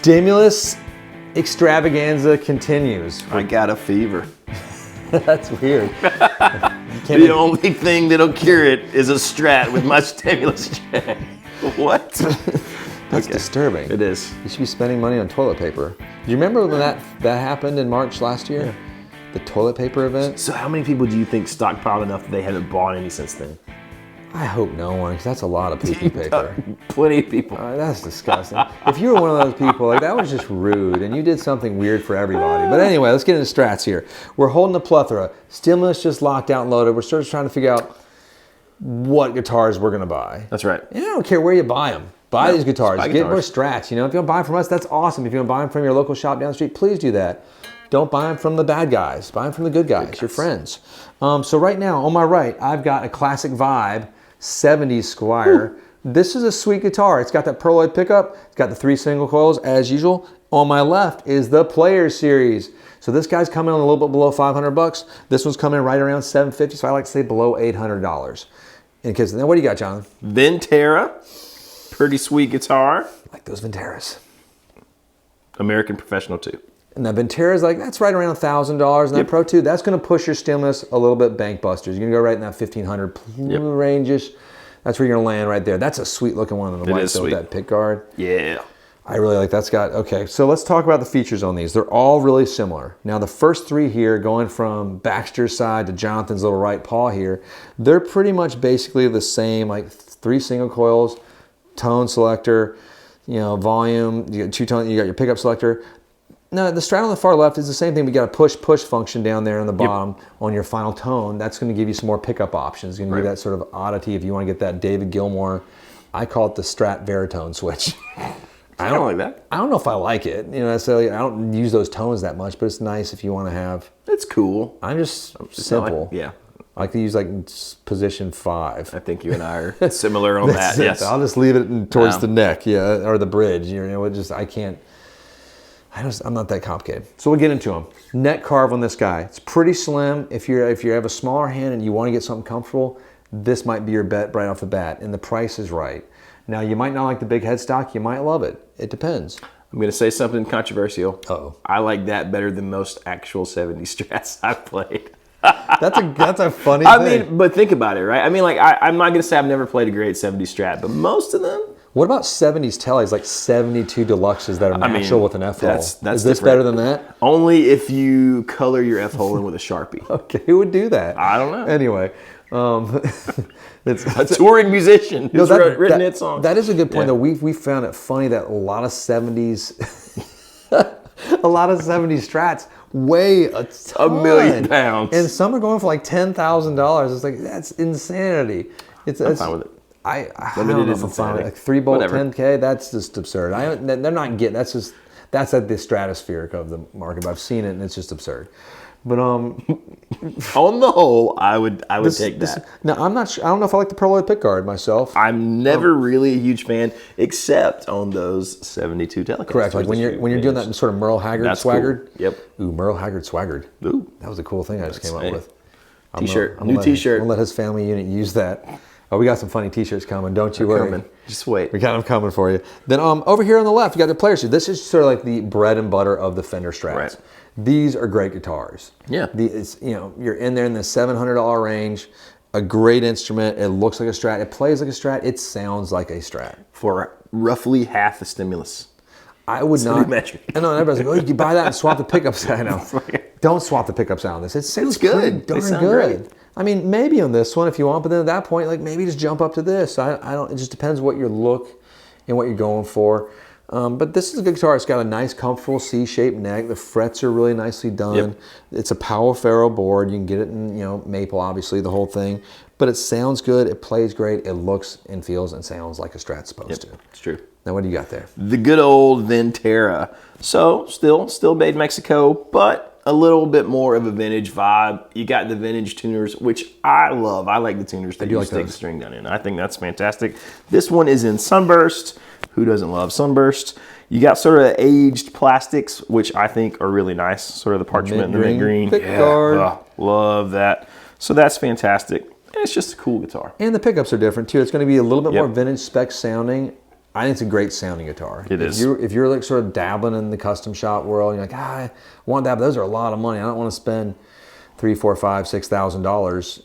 Stimulus extravaganza continues. I got a fever. That's weird. The only thing that'll cure it is a Strat with my stimulus check. What? That's disturbing. It is. You should be spending money on toilet paper. Do you remember when that happened in March last year? Yeah. The toilet paper event? So how many people do you think stockpiled enough that they haven't bought any since then? I hope no one, because that's a lot of pee-pee paper. Plenty of people. That's disgusting. If you were one of those people, like that was just rude, and you did something weird for everybody. But anyway, let's get into Strats here. We're holding a plethora. Stimulus just locked out and loaded. We're sort of trying to figure out what guitars we're going to buy. That's right. And I don't care where you buy them. Buy these guitars. Get more guitars. Strats. You know, if you don't buy them from us, that's awesome. If you don't buy them from your local shop down the street, please do that. Don't buy them from the bad guys. Buy them from the good guys, your friends. So right now, on my right, I've got a classic vibe 70s Squier. This is a sweet guitar. It's got that pearloid pickup. It's got the 3 single coils as usual. On my left is the Players Series. So this guy's coming in a little bit below $500. This one's coming right around $750. So I like to say below $800. In case, then what do you got, John? Vintera, pretty sweet guitar. I like those Vinteras. American Professional 2. And the Vintera's like, that's right around $1,000. And that Pro 2, that's going to push your stimulus a little bit bank busters. You're going to go right in that $1,500 range-ish. That's where you're going to land right there. That's a sweet looking one on the white with that pick guard. Yeah. I really like that's got, okay. So let's talk about the features on these. They're all really similar. Now the first 3 here, going from Baxter's side to Jonathan's little right paw here, they're pretty much basically the same, like 3 single coils, tone selector, you know, volume, you got 2 tone, you got your pickup selector. No, the Strat on the far left is the same thing. We got a push function down there on the bottom on your final tone. That's going to give you some more pickup options. It's going to give you that sort of oddity if you want to get that David Gilmour. I call it the Strat Veritone switch. I don't like that. I don't know if I like it. You know, necessarily. I don't use those tones that much, but it's nice if you want to have. It's cool. I'm just simple. Yeah. I like to use like position 5. I think you and I are similar on that. Yes. I'll just leave it towards the neck, or the bridge. You know, it just I can't. I'm not that complicated. So we'll get into them. Neck carve on this guy. It's pretty slim. If you have a smaller hand and you want to get something comfortable, this might be your bet right off the bat. And the price is right. Now, you might not like the big headstock. You might love it. It depends. I'm going to say something controversial. Uh-oh. I like that better than most actual 70s Strats I've played. That's a funny thing. I mean, but think about it, right? I mean, like, I'm not going to say I've never played a great 70s Strat, but most of them. What about 70s Tellys, like 72 Deluxes that are natural with an F-hole? That's is this better than that? Only if you color your F-hole in with a Sharpie. Okay, who would do that? I don't know. Anyway. It's a touring musician who's written hit songs. That is a good point, though. We found it funny that a lot of 70s Strats weigh a ton. $1 million. And some are going for like $10,000. It's like, that's insanity. I'm fine with it. I don't know if I'm fine with it. Like 3-bolt 10K, that's just absurd. They're not getting, that's at the stratospheric of the market. But I've seen it and it's just absurd. But on the whole, I would take that. Now I'm not sure. I don't know if I like the pearloid pickguard myself. I'm never really a huge fan, except on those 72 Telecasters. Correct. Like when you're doing that sort of Merle Haggard swaggered. Cool. Yep. Ooh, Merle Haggard swaggered. Ooh, that was a cool thing I just came up with. T-shirt, new T-shirt. I'm gonna let his family unit use that. Oh, we got some funny T-shirts coming. Don't you worry. Coming. Just wait. We got them coming for you. Then over here on the left, you got the Players Series. This is sort of like the bread and butter of the Fender Strats. Right. These are great guitars. Yeah. You're in there in the $700 range. A great instrument. It looks like a Strat. It plays like a Strat. It sounds like a Strat. For roughly half the stimulus. I would not. Metric. I know everybody's like, oh, you can buy that and swap the pickups out. I know. Don't swap the pickups out on this. It sounds good. Darn good. Great. I mean, maybe on this one if you want, but then at that point, like maybe just jump up to this. I don't. It just depends what your look and what you're going for. But this is a good guitar. It's got a nice, comfortable C-shaped neck. The frets are really nicely done. Yep. It's a Powell Ferro board. You can get it in, maple, obviously, the whole thing. But it sounds good. It plays great. It looks and feels and sounds like a Strat's supposed to. It's true. Now, what do you got there? The good old Vintera. So, still made in Mexico, but a little bit more of a vintage vibe. You got the vintage tuners, which I love. I like the tuners that you stick the string down in. I think that's fantastic. This one is in Sunburst. Who doesn't love Sunburst? You got sort of aged plastics, which I think are really nice. Sort of the parchment and the mint green. Love that. So that's fantastic. It's just a cool guitar. And the pickups are different too. It's going to be a little bit more vintage spec sounding. I think it's a great sounding guitar. It is. If you're like sort of dabbling in the custom shop world, you're like, I want that, but those are a lot of money. I don't want to spend $3,000, $4,000, $5,000, $6,000.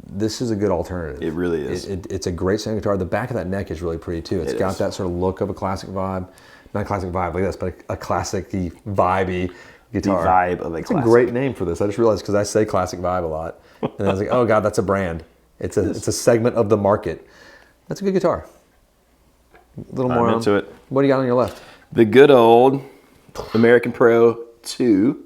This is a good alternative. It really is. It's a great sounding guitar. The back of that neck is really pretty too. It's got that sort of look of a classic vibe. Not a classic vibe like this, but a classic-y, vibey guitar. The vibe of a It's classic. a great name for this. I just realized because I say classic vibe a lot. And I was like, oh God, that's a brand. It's a segment of the market. That's a good guitar. A little more into it. What do you got on your left? The good old American Pro 2.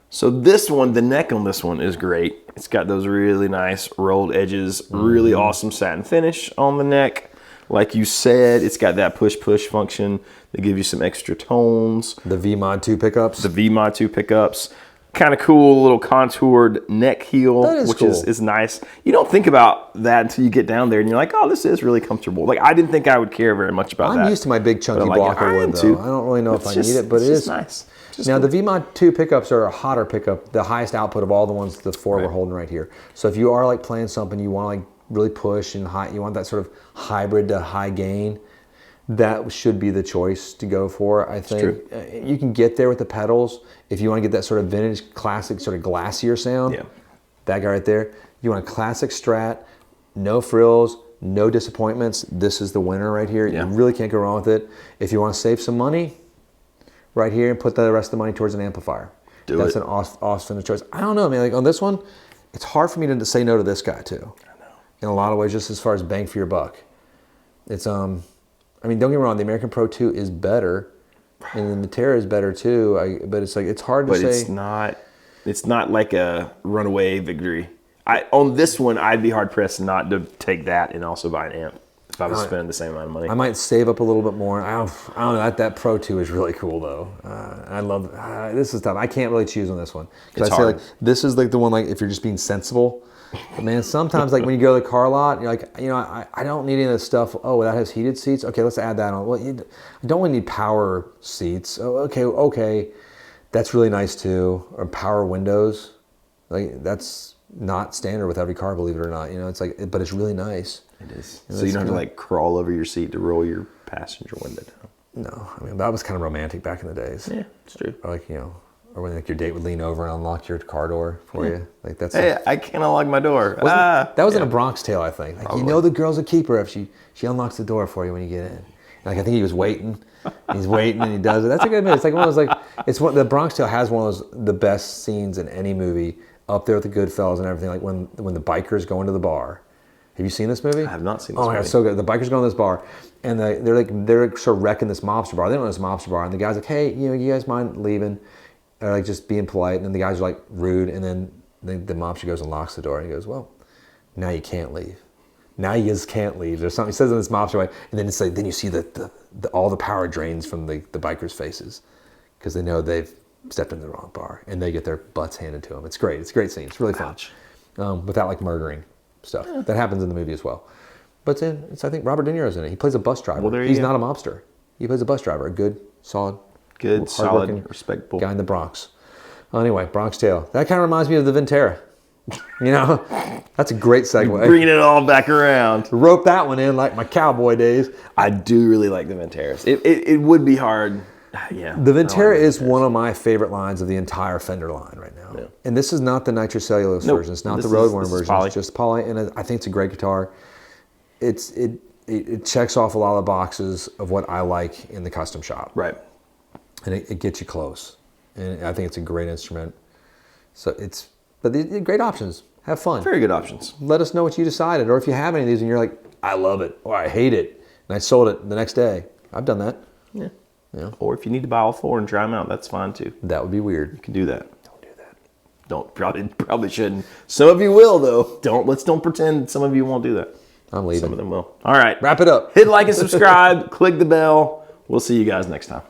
So this one, the neck on this one is great. It's got those really nice rolled edges, really awesome satin finish on the neck. Like you said, it's got that push-push function that give you some extra tones. The V-Mod 2 pickups. The V-Mod 2 pickups. Kind of cool little contoured neck heel, which cool. is nice. You don't think about that until you get down there and you're like, oh, this is really comfortable. Like, I didn't think I would care very much about that. I'm used to my big chunky like, blocker wood though. I don't really know if I need it, but it is nice. Now the V-Mod 2 pickups are a hotter pickup, the highest output of all the ones, the four we're holding right here. So if you are like playing something, you want to like really push and high, you want that sort of hybrid to high gain, that should be the choice to go for. I think you can get there with the pedals if you want to get that sort of vintage, classic, sort of glassier sound. Yeah. That guy right there. You want a classic Strat, no frills, no disappointments. This is the winner right here. Yeah. You really can't go wrong with it. If you want to save some money, right here and put the rest of the money towards an amplifier. That's an awesome choice. I don't know, man. Like on this one, it's hard for me to say no to this guy too. I know. In a lot of ways, just as far as bang for your buck. It's I mean, don't get me wrong. The American Pro 2 is better, and the Vintera is better too. But it's like it's hard to say. But it's not like a runaway victory. On this one, I'd be hard pressed not to take that and also buy an amp if I was spending the same amount of money. I might save up a little bit more. I don't know. That Pro 2 is really cool though. I love this is tough. I can't really choose on this one because I say like this is like the one like if you're just being sensible. But man, sometimes like when you go to the car lot, you're like, you know, I don't need any of this stuff. Oh, that has heated seats. Okay, let's add that on. Well, I don't really need power seats. Oh, okay, that's really nice too. Or power windows, like that's not standard with every car, believe it or not. You know, it's like, but it's really nice. It is. So you don't have to like crawl over your seat to roll your passenger window down. No, I mean that was kind of romantic back in the days. Yeah, it's true. Or like or when like your date would lean over and unlock your car door for you. Like that's. Hey, I can't unlock my door. That was in A Bronx Tale, I think. Like, you know the girl's a keeper if she unlocks the door for you when you get in. Like I think he was waiting. He's waiting and he does it. That's a good movie. It's like one of those like the Bronx Tale has one of those the best scenes in any movie, up there with the Goodfellas and everything. Like when the bikers go into the bar. Have you seen this movie? I have not seen this movie. Oh, it's so good. The bikers go in this bar, and they're sort of wrecking this mobster bar. They don't know it's a mobster bar, and the guy's like, "Hey, you guys mind leaving?" Or like just being polite, and then the guys are like rude, and then the mobster goes and locks the door, and he goes, "Well, now you can't leave. Now you just can't leave." There's something he says in this mobster way, and then it's like then you see all the power drains from the bikers' faces because they know they've stepped into the wrong bar, and they get their butts handed to them. It's great. It's a great scene. It's really fun. Without like murdering stuff that happens in the movie as well. But it's I think Robert De Niro's in it. He plays a bus driver. Well, He's not a mobster. He plays a bus driver. A good, solid. Good, solid, respectable guy in the Bronx. Anyway, Bronx Tale. That kind of reminds me of the Vintera. You know, that's a great segue. Bringing it all back around. Rope that one in like my cowboy days. I do really like the Vinteras. It would be hard. Yeah. The Vintera is one of my favorite lines of the entire Fender line right now. Yeah. And this is not the nitrocellulose version. It's not the roadworn version. It's just poly. And I think it's a great guitar. It checks off a lot of the boxes of what I like in the custom shop. Right. And it gets you close. And I think it's a great instrument. So but the great options. Have fun. Very good options. Let us know what you decided. Or if you have any of these and you're like, I love it, or I hate it, and I sold it the next day. I've done that. Yeah. Or if you need to buy all four and try them out, that's fine too. That would be weird. You can do that. Don't do that. Probably shouldn't. Some of you will though. Let's don't pretend some of you won't do that. I'm leaving. Some of them will. All right. Wrap it up. Hit like and subscribe. Click the bell. We'll see you guys next time.